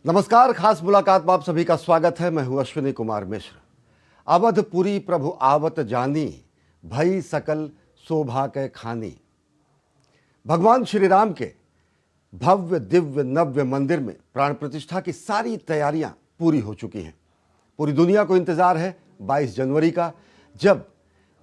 नमस्कार, खास मुलाकात में आप सभी का स्वागत है। मैं हूं अश्विनी कुमार मिश्र। अवधपुरी प्रभु आवत जानी, भई सकल शोभा के खानी। भगवान श्री राम के भव्य दिव्य नव्य मंदिर में प्राण प्रतिष्ठा की सारी तैयारियां पूरी हो चुकी हैं। पूरी दुनिया को इंतजार है 22 जनवरी का, जब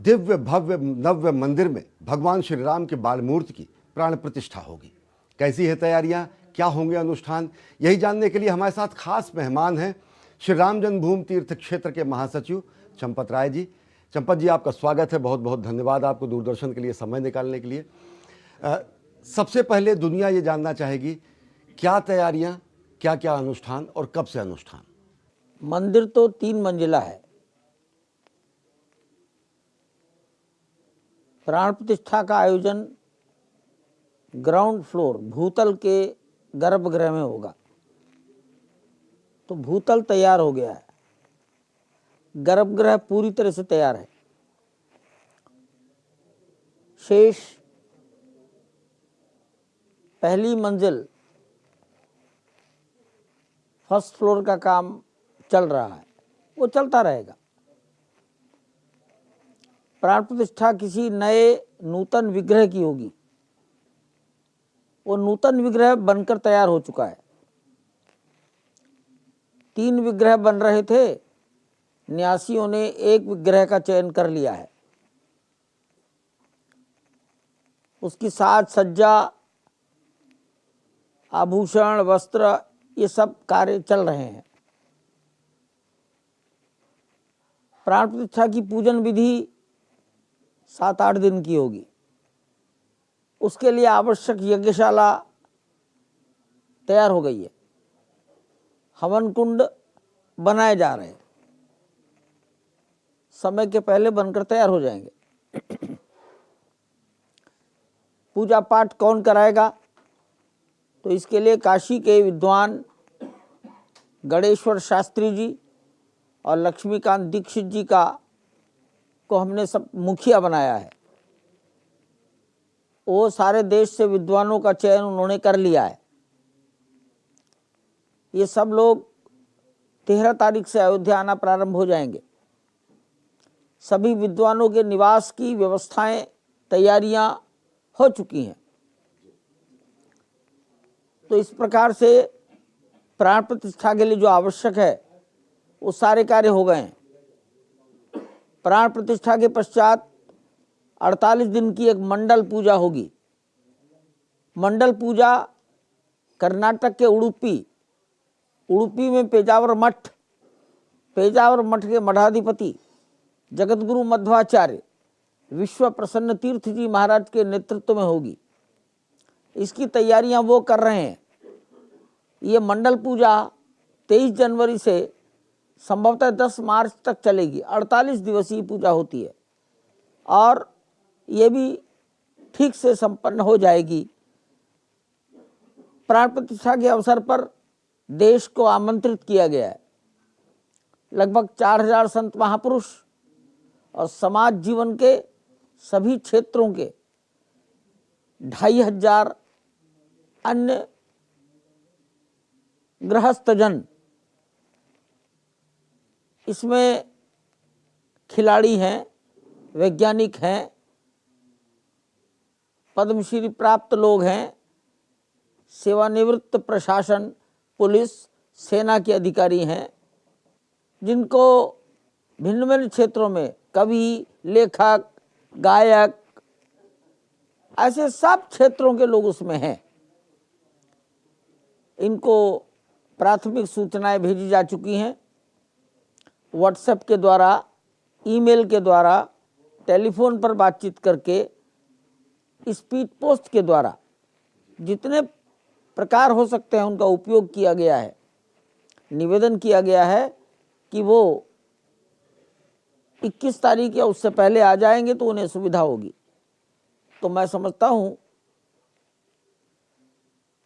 दिव्य भव्य नव्य मंदिर में भगवान श्री राम के बाल मूर्ति की प्राण प्रतिष्ठा होगी। कैसी है तैयारियां, क्या होंगे अनुष्ठान, यही जानने के लिए हमारे साथ खास मेहमान हैं श्री राम जन्मभूमि तीर्थ क्षेत्र के महासचिव चंपत राय जी। चंपत जी, आपका स्वागत है। बहुत बहुत धन्यवाद आपको दूरदर्शन के लिए समय निकालने के लिए। सबसे पहले दुनिया ये जानना चाहेगी, क्या तैयारियां, क्या क्या अनुष्ठान और कब से अनुष्ठान? मंदिर तो 3 मंजिला है। प्राण प्रतिष्ठा का आयोजन ग्राउंड फ्लोर भूतल के गर्भगृह में होगा। तो भूतल तैयार हो गया है, गर्भगृह पूरी तरह से तैयार है। शेष पहली मंजिल फर्स्ट फ्लोर का काम चल रहा है, वो चलता रहेगा। प्राण प्रतिष्ठा किसी नए नूतन विग्रह की होगी। वो नूतन विग्रह बनकर तैयार हो चुका है। 3 विग्रह बन रहे थे, न्यासियों ने 1 विग्रह का चयन कर लिया है। उसकी साज सज्जा, आभूषण, वस्त्र, ये सब कार्य चल रहे हैं। प्राण प्रतिष्ठा की पूजन विधि 7-8 दिन की होगी। उसके लिए आवश्यक यज्ञशाला तैयार हो गई है। हवन कुंड बनाए जा रहे हैं, समय के पहले बनकर तैयार हो जाएंगे। पूजा पाठ कौन कराएगा? तो इसके लिए काशी के विद्वान गणेश्वर शास्त्री जी और लक्ष्मीकांत दीक्षित जी को हमने सब मुखिया बनाया है। वो सारे देश से विद्वानों का चयन उन्होंने कर लिया है। ये सब लोग 13 तारीख से अयोध्या आना प्रारंभ हो जाएंगे। सभी विद्वानों के निवास की व्यवस्थाएं, तैयारियां हो चुकी हैं। तो इस प्रकार से प्राण प्रतिष्ठा के लिए जो आवश्यक है वो सारे कार्य हो गए हैं। प्राण प्रतिष्ठा के पश्चात 48 दिन की एक मंडल पूजा होगी। मंडल पूजा कर्नाटक के उडुपी में पेजावर मठ के मठाधिपति जगतगुरु मध्वाचार्य विश्व प्रसन्न तीर्थ जी महाराज के नेतृत्व में होगी। इसकी तैयारियां वो कर रहे हैं। ये मंडल पूजा 23 जनवरी से संभवतः 10 मार्च तक चलेगी। 48 दिवसीय पूजा होती है और ये भी ठीक से संपन्न हो जाएगी। प्राण प्रतिष्ठा के अवसर पर देश को आमंत्रित किया गया है। लगभग 4000 संत महापुरुष और समाज जीवन के सभी क्षेत्रों के 2500 अन्य गृहस्थजन इसमें खिलाड़ी हैं, वैज्ञानिक हैं, पद्मश्री प्राप्त लोग हैं, सेवानिवृत्त प्रशासन, पुलिस, सेना के अधिकारी हैं, जिनको भिन्न भिन्न क्षेत्रों में कवि, लेखक, गायक, ऐसे सब क्षेत्रों के लोग उसमें हैं। इनको प्राथमिक सूचनाएं भेजी जा चुकी हैं। व्हाट्सएप के द्वारा, ईमेल के द्वारा, टेलीफोन पर बातचीत करके, स्पीड पोस्ट के द्वारा जितने प्रकार हो सकते हैं उनका उपयोग किया गया है। निवेदन किया गया है कि वो 21 तारीख या उससे पहले आ जाएंगे तो उन्हें सुविधा होगी। तो मैं समझता हूं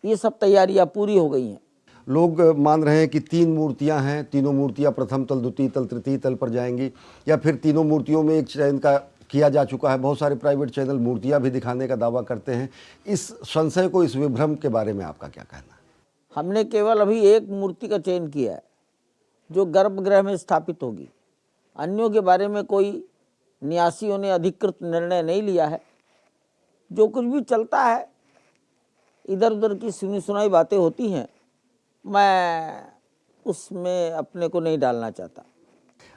ये सब तैयारियां पूरी हो गई हैं। लोग मान रहे हैं कि 3 मूर्तियां हैं, तीनों मूर्तियां प्रथम तल, द्वितीय तल, तृतीय तल पर जाएंगी, या फिर तीनों मूर्तियों में एक चयन का किया जा चुका है। बहुत सारे प्राइवेट चैनल मूर्तियां भी दिखाने का दावा करते हैं। इस संशय को, इस विभ्रम के बारे में आपका क्या कहना है? हमने केवल अभी एक मूर्ति का चयन किया है जो गर्भगृह में स्थापित होगी। अन्यों के बारे में कोई न्यासियों ने अधिकृत निर्णय नहीं लिया है। जो कुछ भी चलता है, इधर उधर की सुनी सुनाई बातें होती हैं, मैं उसमें अपने को नहीं डालना चाहता।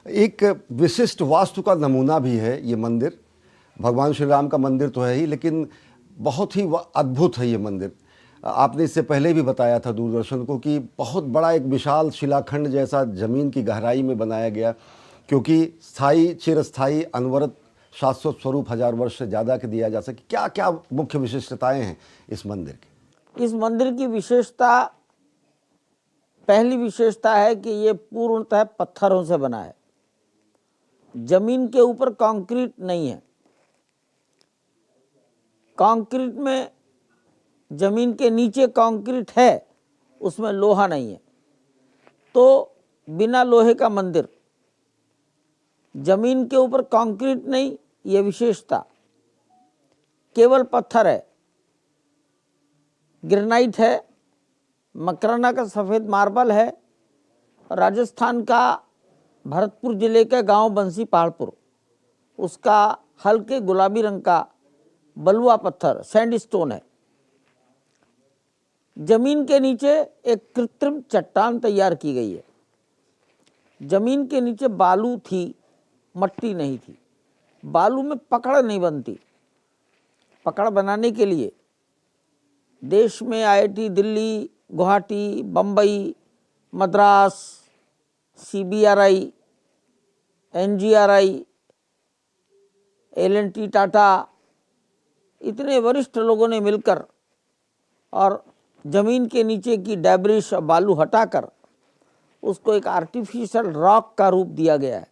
एक विशिष्ट वास्तु का नमूना भी है ये मंदिर। भगवान श्री राम का मंदिर तो है ही, लेकिन बहुत ही अद्भुत है ये मंदिर। आपने इससे पहले भी बताया था दूरदर्शन को कि बहुत बड़ा एक विशाल शिलाखंड जैसा ज़मीन की गहराई में बनाया गया, क्योंकि चिरस्थायी अनवरत शाश्वत स्वरूप 1000 वर्ष से ज़्यादा के दिया जा सके। क्या क्या मुख्य विशिष्टताएं हैं इस मंदिर की? इस मंदिर की विशेषता, पहली विशेषता है कि ये पूर्णतः पत्थरों से बना है। जमीन के ऊपर कंक्रीट नहीं है। कंक्रीट में, जमीन के नीचे कंक्रीट है, उसमें लोहा नहीं है। तो बिना लोहे का मंदिर, जमीन के ऊपर कंक्रीट नहीं, ये विशेषता। केवल पत्थर है, ग्रेनाइट है, मकराना का सफ़ेद मार्बल है। राजस्थान का भरतपुर जिले के गांव बंसी पहाड़पुर, उसका हल्के गुलाबी रंग का बलुआ पत्थर सैंडस्टोन है। जमीन के नीचे एक कृत्रिम चट्टान तैयार की गई है। जमीन के नीचे बालू थी, मट्टी नहीं थी। बालू में पकड़ नहीं बनती। पकड़ बनाने के लिए देश में IIT Delhi, Guwahati, Bombay, Madras, CBRI, NGRI, L&T Tata, इतने वरिष्ठ लोगों ने मिलकर और जमीन के नीचे की डेब्रिस और बालू हटाकर उसको एक आर्टिफिशियल रॉक का रूप दिया गया है।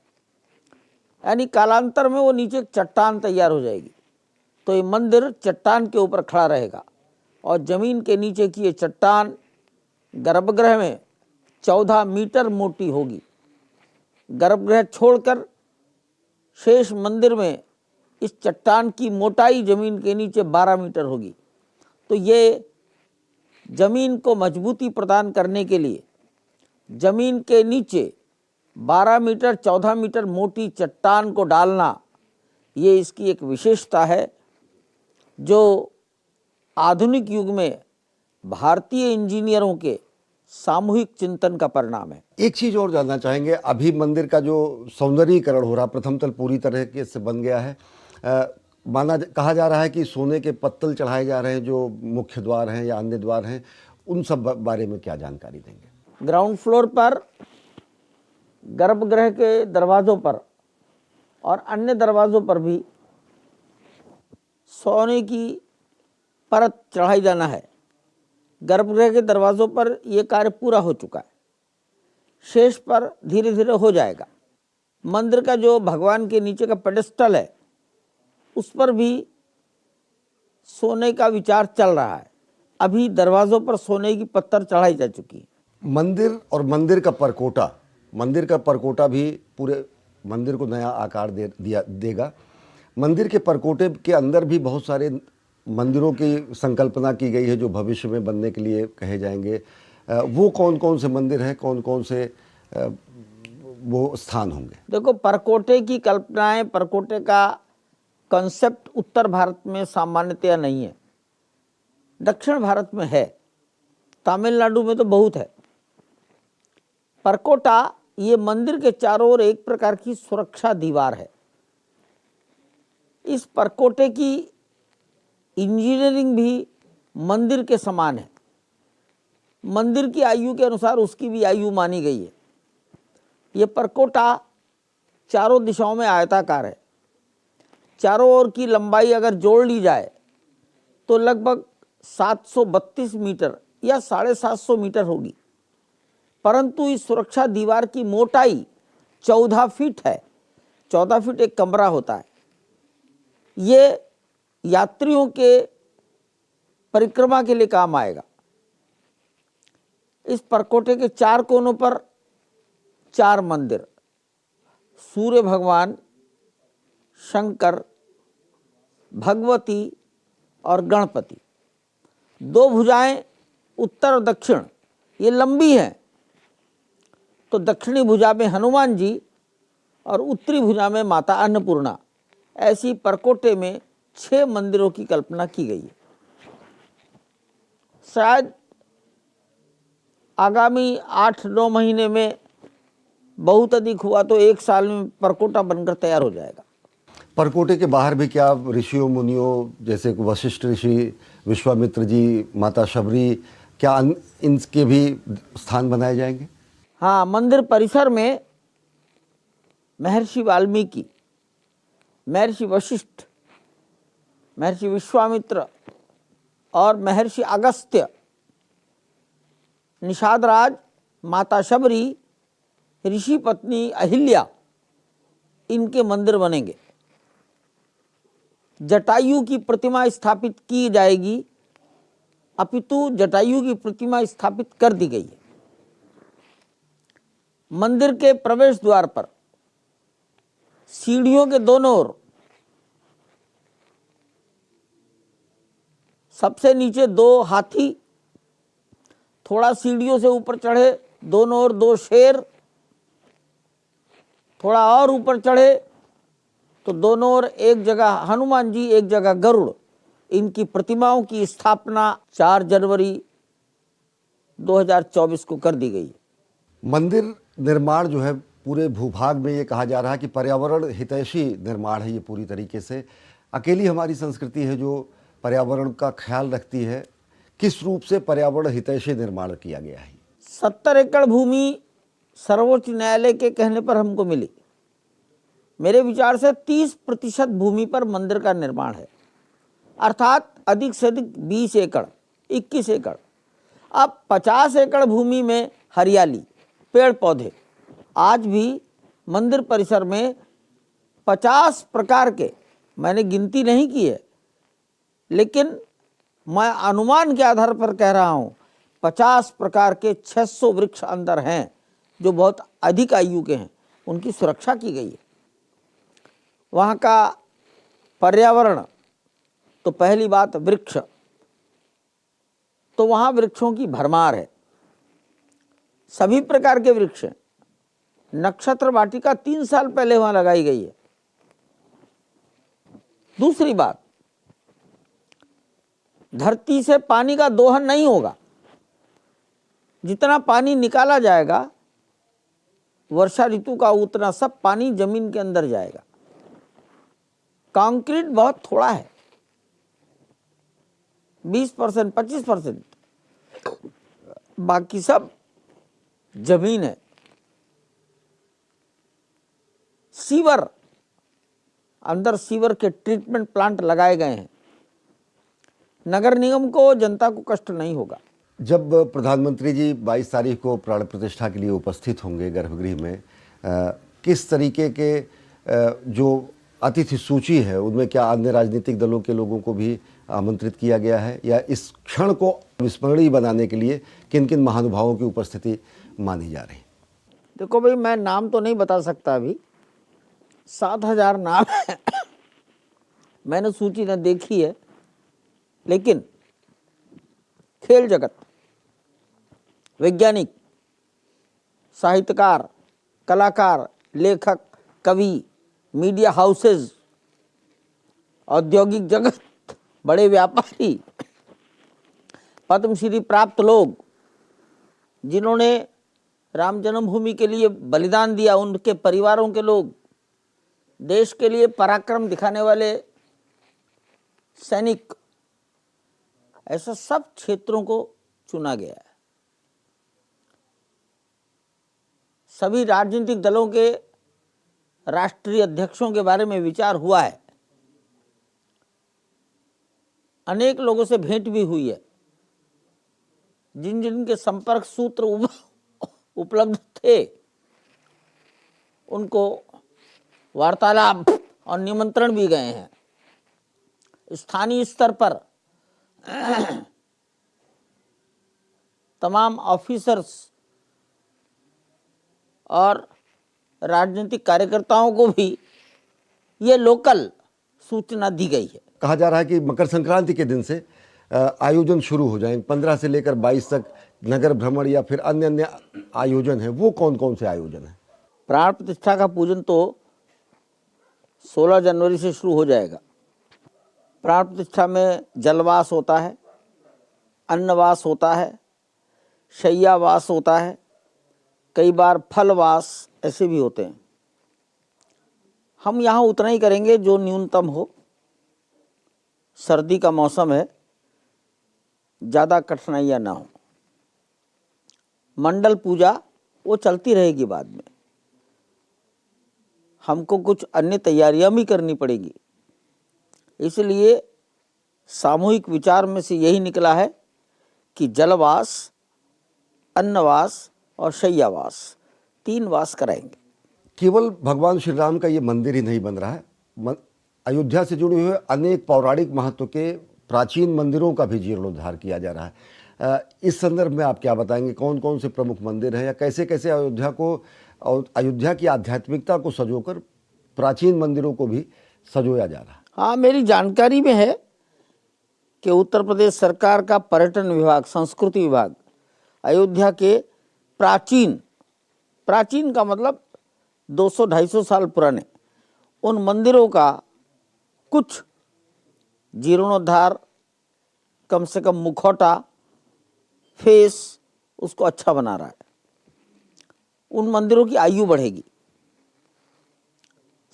यानी कालांतर में वो नीचे एक चट्टान तैयार हो जाएगी। तो ये मंदिर चट्टान के ऊपर खड़ा रहेगा और जमीन के नीचे की ये चट्टान गर्भगृह में 14 मीटर मोटी होगी। गर्भगृह छोड़कर शेष मंदिर में इस चट्टान की मोटाई जमीन के नीचे 12 मीटर होगी। तो ये जमीन को मजबूती प्रदान करने के लिए जमीन के नीचे 12 मीटर 14 मीटर मोटी चट्टान को डालना, ये इसकी एक विशेषता है जो आधुनिक युग में भारतीय इंजीनियरों के सामूहिक चिंतन का परिणाम है। एक चीज़ और जानना चाहेंगे, अभी मंदिर का जो सौंदर्यीकरण हो रहा, प्रथम तल पूरी तरह के से बन गया है। कहा जा रहा है कि सोने के पत्तल चढ़ाए जा रहे हैं जो मुख्य द्वार हैं या अन्य द्वार हैं, उन सब बारे में क्या जानकारी देंगे? ग्राउंड फ्लोर पर गर्भगृह के दरवाज़ों पर और अन्य दरवाज़ों पर भी सोने की परत चढ़ाई जाना है। गर्भगृह के दरवाज़ों पर यह कार्य पूरा हो चुका है, शेष पर धीरे धीरे हो जाएगा। मंदिर का जो भगवान के नीचे का पेडेस्टल है, उस पर भी सोने का विचार चल रहा है। अभी दरवाज़ों पर सोने की पत्थर चढ़ाई जा चुकी है। मंदिर और मंदिर का परकोटा भी पूरे मंदिर को नया आकार देगा। मंदिर के परकोटे के अंदर भी बहुत सारे मंदिरों की संकल्पना की गई है जो भविष्य में बनने के लिए कहे जाएंगे। वो कौन कौन से मंदिर हैं, कौन कौन से वो स्थान होंगे? देखो, परकोटे की कल्पनाएं, परकोटे का कॉन्सेप्ट उत्तर भारत में सामान्यतया नहीं है। दक्षिण भारत में है, तमिलनाडु में तो बहुत है। परकोटा ये मंदिर के चारों ओर एक प्रकार की सुरक्षा दीवार है। इस परकोटे की इंजीनियरिंग भी मंदिर के समान है। मंदिर की आयु के अनुसार उसकी भी आयु मानी गई है। ये परकोटा चारों दिशाओं में आयताकार है। चारों ओर की लंबाई अगर जोड़ ली जाए तो लगभग 732 मीटर या 750 मीटर होगी, परंतु इस सुरक्षा दीवार की मोटाई 14 फीट है। 14 फीट एक कमरा होता है। ये यात्रियों के परिक्रमा के लिए काम आएगा। इस परकोटे के 4 कोनों पर 4 मंदिर, सूर्य भगवान, शंकर, भगवती और गणपति। 2 भुजाएं उत्तर और दक्षिण ये लंबी हैं, तो दक्षिणी भुजा में हनुमान जी और उत्तरी भुजा में माता अन्नपूर्णा, ऐसी परकोटे में 6 मंदिरों की कल्पना की गई है। शायद आगामी 8-9 महीने में, बहुत अधिक हुआ तो 1 साल में परकोटा बनकर तैयार हो जाएगा। परकोटे के बाहर भी क्या ऋषियों मुनियों जैसे वशिष्ठ ऋषि, विश्वामित्र जी, माता शबरी, क्या इनके भी स्थान बनाए जाएंगे? हाँ, मंदिर परिसर में महर्षि वाल्मीकि, महर्षि वशिष्ठ, महर्षि विश्वामित्र और महर्षि अगस्त्य, निषाद राज, माता शबरी, ऋषि पत्नी अहिल्या, इनके मंदिर बनेंगे। जटायु की प्रतिमा स्थापित की जाएगी, अपितु जटायु की प्रतिमा स्थापित कर दी गई है। मंदिर के प्रवेश द्वार पर सीढ़ियों के दोनों ओर, सबसे नीचे 2 हाथी, थोड़ा सीढ़ियों से ऊपर चढ़े दोनों ओर 2 शेर, थोड़ा और ऊपर चढ़े तो दोनों ओर एक जगह हनुमान जी, एक जगह गरुड़, इनकी प्रतिमाओं की स्थापना 4 जनवरी 2024 को कर दी गई। मंदिर निर्माण जो है पूरे भूभाग में, ये कहा जा रहा है कि पर्यावरण हितैषी निर्माण है ये पूरी तरीके से। अकेली हमारी संस्कृति है जो पर्यावरण का ख्याल रखती है। किस रूप से पर्यावरण हितैषी निर्माण किया गया है? 70 एकड़ भूमि सर्वोच्च न्यायालय के कहने पर हमको मिली। मेरे विचार से 30% भूमि पर मंदिर का निर्माण है, अर्थात अधिक से अधिक 20 एकड़, 21 एकड़। अब 50 एकड़ भूमि में हरियाली, पेड़ पौधे। आज भी मंदिर परिसर में 50 प्रकार के, मैंने गिनती नहीं की है, लेकिन मैं अनुमान के आधार पर कह रहा हूँ, 50 प्रकार के 600 वृक्ष अंदर हैं जो बहुत अधिक आयु के हैं, उनकी सुरक्षा की गई है। वहाँ का पर्यावरण, तो पहली बात वृक्ष, तो वहाँ वृक्षों की भरमार है, सभी प्रकार के वृक्ष हैं। नक्षत्र वाटिका 3 साल पहले वहाँ लगाई गई है। दूसरी बात, धरती से पानी का दोहन नहीं होगा। जितना पानी निकाला जाएगा वर्षा ऋतु का, उतना सब पानी जमीन के अंदर जाएगा। कंक्रीट बहुत थोड़ा है, 20%, 25%, बाकी सब जमीन है। सीवर, अंदर सीवर के ट्रीटमेंट प्लांट लगाए गए हैं। नगर निगम को, जनता को कष्ट नहीं होगा। जब प्रधानमंत्री जी 22 तारीख को प्राण प्रतिष्ठा के लिए उपस्थित होंगे गर्भगृह में, किस तरीके के जो अतिथि सूची है उनमें क्या अन्य राजनीतिक दलों के लोगों को भी आमंत्रित किया गया है, या इस क्षण को विस्मरणीय बनाने के लिए किन किन महानुभावों की उपस्थिति मानी जा रही? देखो भाई, मैं नाम तो नहीं बता सकता अभी, 7000 नाम है। मैंने सूची न देखी है, लेकिन खेल जगत, वैज्ञानिक, साहित्यकार, कलाकार, लेखक, कवि, मीडिया हाउसेज, औद्योगिक जगत, बड़े व्यापारी, पद्मश्री प्राप्त लोग, जिन्होंने राम जन्मभूमि के लिए बलिदान दिया, उनके परिवारों के लोग, देश के लिए पराक्रम दिखाने वाले सैनिक, ऐसा सब क्षेत्रों को चुना गया है। सभी राजनीतिक दलों के राष्ट्रीय अध्यक्षों के बारे में विचार हुआ है। अनेक लोगों से भेंट भी हुई है। जिन जिन के संपर्क सूत्र उपलब्ध थे, उनको वार्तालाप और निमंत्रण भी गए हैं। स्थानीय स्तर पर तमाम ऑफिसर्स और राजनीतिक कार्यकर्ताओं को भी ये लोकल सूचना दी गई है। कहा जा रहा है कि मकर संक्रांति के दिन से आयोजन शुरू हो जाएंगे। 15 से लेकर 22 तक नगर भ्रमण या फिर अन्य अन्य आयोजन है, वो कौन कौन से आयोजन है? प्राण प्रतिष्ठा का पूजन तो 16 जनवरी से शुरू हो जाएगा। प्राण प्रतिष्ठा में जलवास होता है, अन्नवास होता है, शैयावास होता है, कई बार फलवास ऐसे भी होते हैं। हम यहाँ उतना ही करेंगे जो न्यूनतम हो। सर्दी का मौसम है, ज़्यादा कठिनाइयाँ ना हो। मंडल पूजा वो चलती रहेगी, बाद में हमको कुछ अन्य तैयारियां भी करनी पड़ेगी। इसलिए सामूहिक विचार में से यही निकला है कि जलवास, अन्नवास और शैयावास 3 वास कराएंगे। केवल भगवान श्री राम का ये मंदिर ही नहीं बन रहा है, अयोध्या से जुड़े हुए अनेक पौराणिक महत्व के प्राचीन मंदिरों का भी जीर्णोद्धार किया जा रहा है। इस संदर्भ में आप क्या बताएंगे, कौन कौन से प्रमुख मंदिर हैं या कैसे कैसे अयोध्या की आध्यात्मिकता को संजोकर प्राचीन मंदिरों को भी संजोया जा रहा है? हाँ, मेरी जानकारी में है कि उत्तर प्रदेश सरकार का पर्यटन विभाग, संस्कृति विभाग अयोध्या के प्राचीन का मतलब 200-250 साल पुराने उन मंदिरों का कुछ जीर्णोद्धार, कम से कम मुखौटा, फेस उसको अच्छा बना रहा है। उन मंदिरों की आयु बढ़ेगी।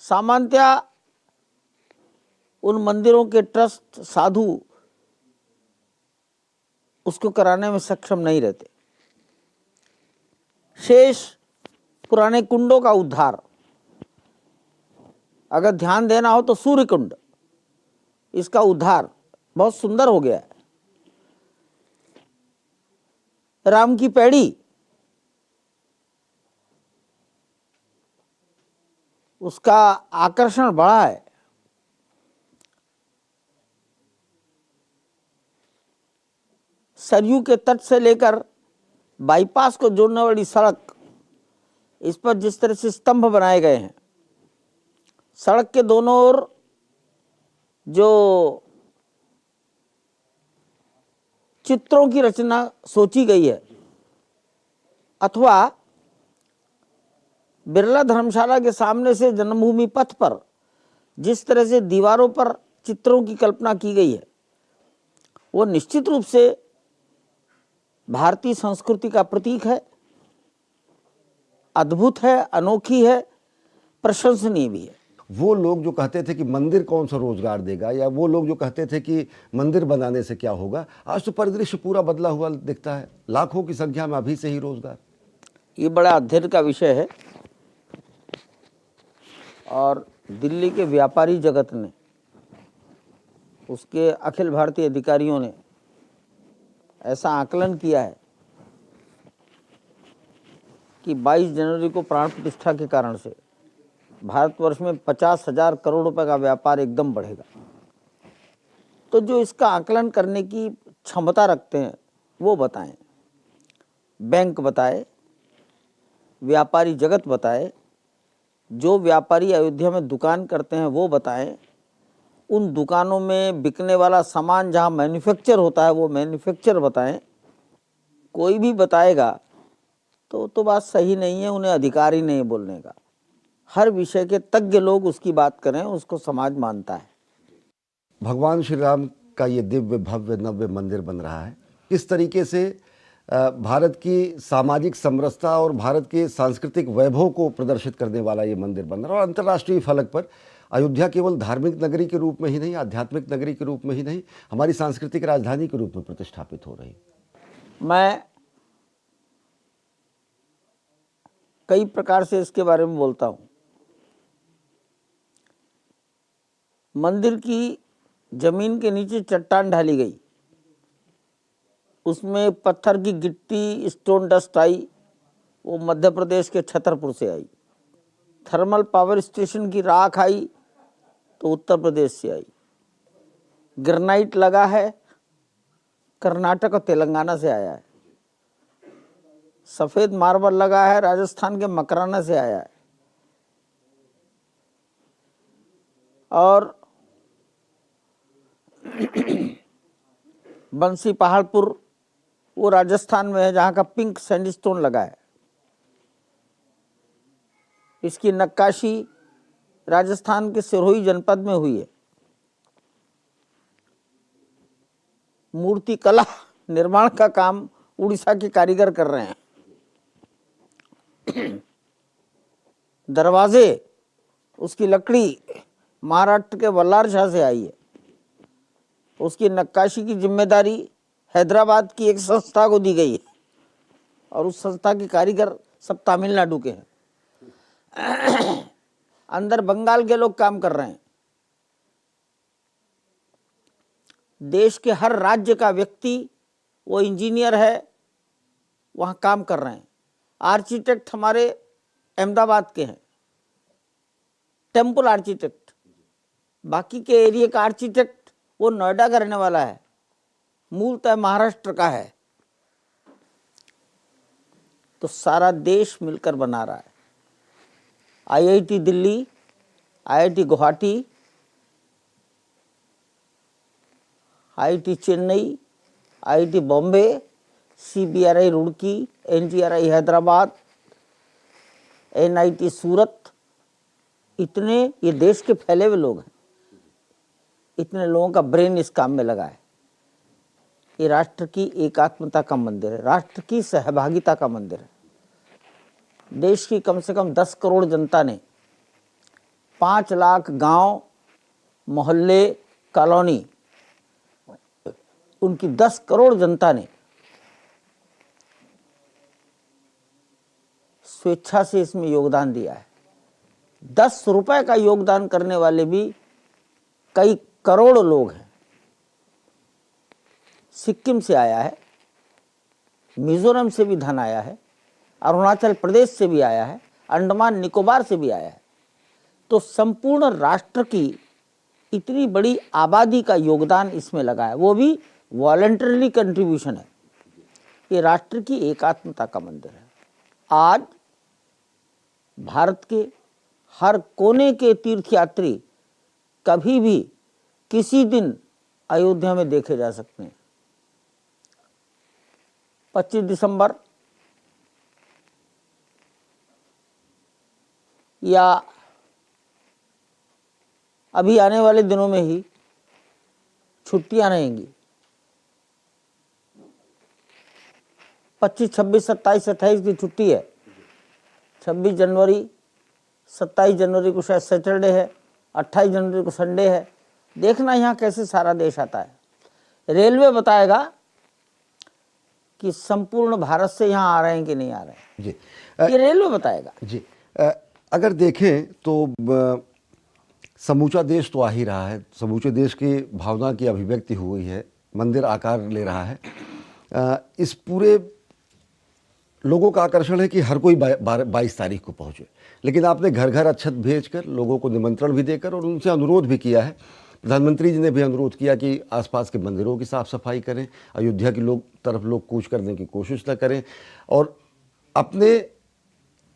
सामान्यतः उन मंदिरों के ट्रस्ट, साधु उसको कराने में सक्षम नहीं रहते। शेष पुराने कुंडों का उद्धार, अगर ध्यान देना हो तो सूर्य कुंड, इसका उद्धार बहुत सुंदर हो गया है। राम की पैड़ी, उसका आकर्षण बढ़ा है। सरयू के तट से लेकर बाईपास को जोड़ने वाली सड़क, इस पर जिस तरह से स्तंभ बनाए गए हैं, सड़क के दोनों ओर जो चित्रों की रचना सोची गई है, अथवा बिरला धर्मशाला के सामने से जन्मभूमि पथ पर जिस तरह से दीवारों पर चित्रों की कल्पना की गई है, वो निश्चित रूप से भारतीय संस्कृति का प्रतीक है, अद्भुत है, अनोखी है, प्रशंसनीय भी है। वो लोग जो कहते थे कि मंदिर कौन सा रोजगार देगा, या वो लोग जो कहते थे कि मंदिर बनाने से क्या होगा, आज तो परिदृश्य पूरा बदला हुआ दिखता है। लाखों की संख्या में अभी से ही रोजगार। ये बड़ा अध्ययन का विषय है और दिल्ली के व्यापारी जगत ने, उसके अखिल भारतीय अधिकारियों ने ऐसा आकलन किया है कि 22 जनवरी को प्राण प्रतिष्ठा के कारण से भारतवर्ष में 50,000 करोड़ रुपए का व्यापार एकदम बढ़ेगा। तो जो इसका आकलन करने की क्षमता रखते हैं वो बताएं, बैंक बताए, व्यापारी जगत बताए, जो व्यापारी अयोध्या में दुकान करते हैं वो बताएं, उन दुकानों में बिकने वाला सामान जहाँ मैन्युफैक्चर होता है वो मैन्युफैक्चर बताएं। कोई भी बताएगा तो बात सही नहीं है, उन्हें अधिकार ही नहीं बोलने का। हर विषय के तज्ञ लोग उसकी बात करें, उसको समाज मानता है। भगवान श्री राम का ये दिव्य भव्य नव्य मंदिर बन रहा है, किस तरीके से भारत की सामाजिक समरसता और भारत के सांस्कृतिक वैभव को प्रदर्शित करने वाला ये मंदिर बन रहा है। और अंतर्राष्ट्रीय फलक पर अयोध्या केवल धार्मिक नगरी के रूप में ही नहीं, आध्यात्मिक नगरी के रूप में ही नहीं, हमारी सांस्कृतिक राजधानी के रूप में प्रतिष्ठापित हो रही। मैं कई प्रकार से इसके बारे में बोलता हूँ। मंदिर की जमीन के नीचे चट्टान ढाली गई, उसमें पत्थर की गिट्टी, स्टोन डस्ट आई, वो मध्य प्रदेश के छतरपुर से आई। थर्मल पावर स्टेशन की राख आई तो उत्तर प्रदेश से आई। ग्रेनाइट लगा है, कर्नाटक और तेलंगाना से आया है। सफेद मार्बल लगा है, राजस्थान के मकराना से आया है। और बंसी पहाड़पुर वो राजस्थान में है, जहाँ का पिंक सैंडस्टोन लगा है। इसकी नक्काशी राजस्थान के सिरोही जनपद में हुई है। मूर्ति कला निर्माण का काम उड़ीसा के कारीगर कर रहे हैं। दरवाजे, उसकी लकड़ी महाराष्ट्र के वल्लार शाह से आई है। उसकी नक्काशी की जिम्मेदारी हैदराबाद की एक संस्था को दी गई है और उस संस्था के कारीगर सब तमिलनाडु के हैं। अंदर बंगाल के लोग काम कर रहे हैं। देश के हर राज्य का व्यक्ति, वो इंजीनियर है, वहाँ काम कर रहे हैं। आर्किटेक्ट हमारे अहमदाबाद के हैं, टेम्पल आर्किटेक्ट। बाकी के एरिया का आर्किटेक्ट वो नोएडा का रहने वाला है, मूलतः महाराष्ट्र का है। तो सारा देश मिलकर बना रहा है। IIT Delhi, IIT Guwahati, IIT Chennai, IIT Bombay, CBRI Roorkee, NGRI Hyderabad, NIT Surat, इतने ये देश के फैले हुए लोग हैं। इतने लोगों का ब्रेन इस काम में लगा है। ये राष्ट्र की एकात्मता का मंदिर है, राष्ट्र की सहभागिता का मंदिर है। देश की कम से कम 10 करोड़ जनता ने 5 लाख गांव, मोहल्ले, कॉलोनी, उनकी 10 करोड़ जनता ने स्वेच्छा से इसमें योगदान दिया है। 10 रुपए का योगदान करने वाले भी कई करोड़ लोग हैं। सिक्किम से आया है, मिजोरम से भी धन आया है, अरुणाचल प्रदेश से भी आया है, अंडमान निकोबार से भी आया है। तो संपूर्ण राष्ट्र की इतनी बड़ी आबादी का योगदान इसमें लगा है, वो भी वॉलंटरी कंट्रीब्यूशन है। ये राष्ट्र की एकात्मता का मंदिर है। आज भारत के हर कोने के तीर्थयात्री कभी भी किसी दिन अयोध्या में देखे जा सकते हैं। 25 दिसंबर या अभी आने वाले दिनों में ही छुट्टियां रहेंगी। 25, 26, 27, 28 की छुट्टी है। 26 जनवरी, 27 जनवरी को शायद सैटरडे है, 28 जनवरी को संडे है। देखना यहाँ कैसे सारा देश आता है। रेलवे बताएगा कि संपूर्ण भारत से यहाँ आ रहे हैं कि नहीं आ रहे हैं जी। ये रेलवे बताएगा जी। अगर देखें तो समूचा देश तो आ ही रहा है, समूचे देश की भावना की अभिव्यक्ति हुई है, मंदिर आकार ले रहा है। इस पूरे लोगों का आकर्षण है कि हर कोई 22 तारीख को पहुंचे, लेकिन आपने घर घर अक्षत भेजकर लोगों को निमंत्रण भी देकर और उनसे अनुरोध भी किया है। प्रधानमंत्री जी ने भी अनुरोध किया कि आसपास के मंदिरों की साफ सफाई करें, अयोध्या की तरफ लोग कूच करने की कोशिश न करें और अपने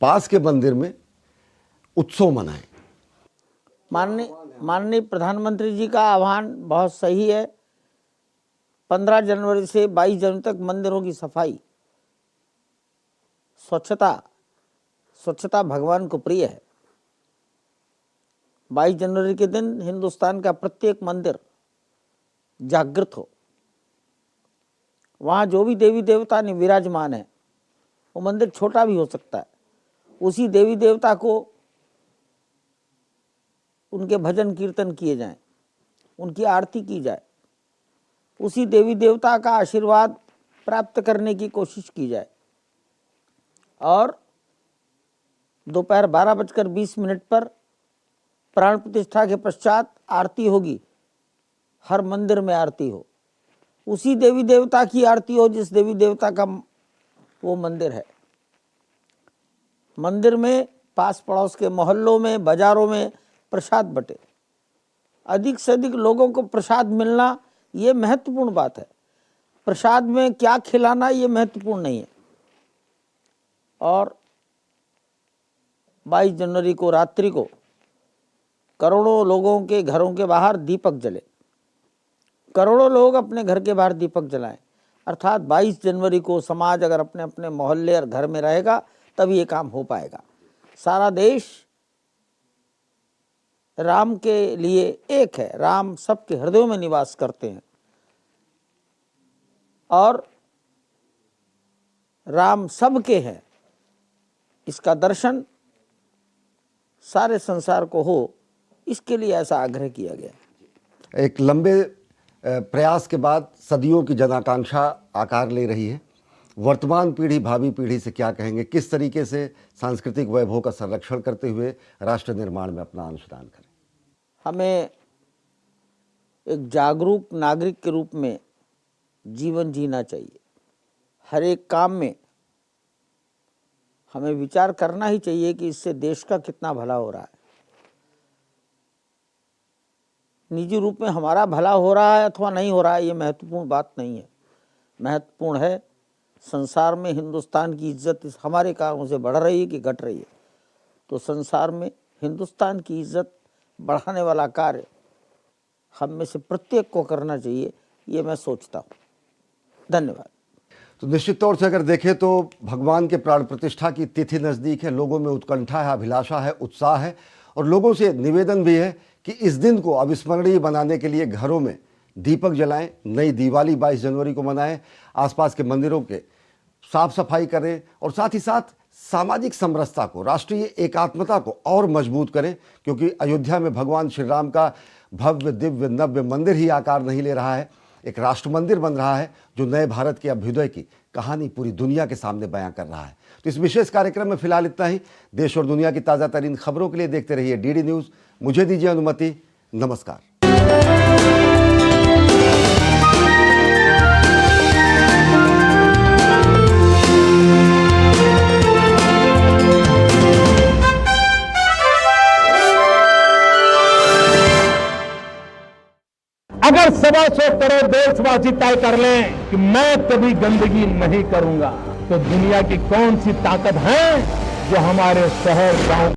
पास के मंदिर में उत्सव मनाएं। माननीय प्रधानमंत्री जी का आह्वान बहुत सही है। 15 जनवरी से 22 जनवरी तक मंदिरों की सफाई, स्वच्छता भगवान को प्रिय है। 22 जनवरी के दिन हिंदुस्तान का प्रत्येक मंदिर जागृत हो। वहाँ जो भी देवी देवता ने विराजमान है, वो मंदिर छोटा भी हो सकता है, उसी देवी देवता को उनके भजन कीर्तन किए जाएं, उनकी आरती की जाए, उसी देवी देवता का आशीर्वाद प्राप्त करने की कोशिश की जाए। और दोपहर 12:20 पर प्राण प्रतिष्ठा के पश्चात आरती होगी। हर मंदिर में आरती हो, उसी देवी देवता की आरती हो जिस देवी देवता का वो मंदिर है। मंदिर में पास पड़ोस के मोहल्लों में, बाजारों में प्रसाद बटे। अधिक से अधिक लोगों को प्रसाद मिलना ये महत्वपूर्ण बात है। प्रसाद में क्या खिलाना ये महत्वपूर्ण नहीं है। और 22 जनवरी को रात्रि को करोड़ों लोगों के घरों के बाहर दीपक जले। करोड़ों लोग अपने घर के बाहर दीपक जलाएं। अर्थात 22 जनवरी को समाज अगर अपने अपने मोहल्ले और घर में रहेगा तब ये काम हो पाएगा। सारा देश राम के लिए एक है, राम सबके हृदयों में निवास करते हैं और राम सबके हैं, इसका दर्शन सारे संसार को हो, इसके लिए ऐसा आग्रह किया गया। एक लंबे प्रयास के बाद सदियों की जनाकांक्षा आकार ले रही है। वर्तमान पीढ़ी भावी पीढ़ी से क्या कहेंगे, किस तरीके से सांस्कृतिक वैभव का संरक्षण करते हुए राष्ट्र निर्माण में अपना अंशदान करें? हमें एक जागरूक नागरिक के रूप में जीवन जीना चाहिए। हर एक काम में हमें विचार करना ही चाहिए कि इससे देश का कितना भला हो रहा है। निजी रूप में हमारा भला हो रहा है अथवा नहीं हो रहा है, ये महत्वपूर्ण बात नहीं है। महत्वपूर्ण है संसार में हिंदुस्तान की इज्जत हमारे कारणों से बढ़ रही है कि घट रही है। तो संसार में हिंदुस्तान की इज्जत बढ़ाने वाला कार्य हम में से प्रत्येक को करना चाहिए, ये मैं सोचता हूँ। धन्यवाद। तो निश्चित तौर से अगर देखें तो भगवान के प्राण प्रतिष्ठा की तिथि नज़दीक है, लोगों में उत्कंठा है, अभिलाषा है, उत्साह है और लोगों से निवेदन भी है कि इस दिन को अविस्मरणीय बनाने के लिए घरों में दीपक जलाएं, नई दिवाली 22 जनवरी को मनाएं, आसपास के मंदिरों के साफ सफाई करें और साथ ही साथ सामाजिक समरसता को, राष्ट्रीय एकात्मता को और मजबूत करें, क्योंकि अयोध्या में भगवान श्री राम का भव्य दिव्य नव्य मंदिर ही आकार नहीं ले रहा है, एक राष्ट्र मंदिर बन रहा है जो नए भारत के अभ्युदय की कहानी पूरी दुनिया के सामने बयां कर रहा है। तो इस विशेष कार्यक्रम में फिलहाल इतना ही। देश और दुनिया की ताज़ा तरीन खबरों के लिए देखते रहिए डीडी न्यूज़। मुझे दीजिए अनुमति। नमस्कार। अगर 125 करोड़ देशवासी तय कर लें कि मैं कभी गंदगी नहीं करूंगा, तो दुनिया की कौन सी ताकत है जो हमारे शहर गांव